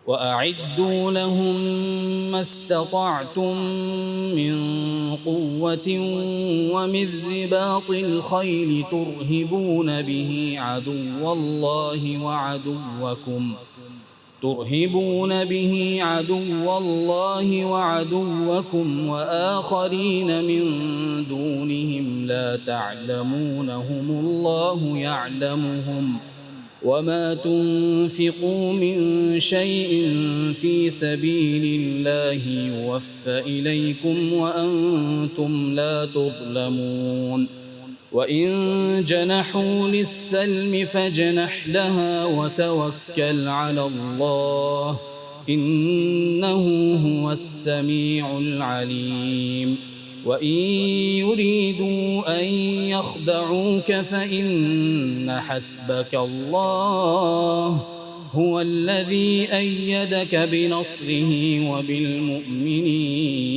وأعدوا لهم ما استطعتم من قوة ومن رباط الخيل ترهبون به عدو الله وعدوكم وآخرين من دونهم لا تعلمونهم الله يعلمهم وما تنفقوا من شيء في سبيل الله يوفى إليكم وأنتم لا تظلمون وإن جنحوا للسلم فاجنح لها وتوكل على الله إنه هو السميع العليم وإن يريدوا أن يخدعوك فإن حسبك الله هو الذي أيدك بنصره وبالمؤمنين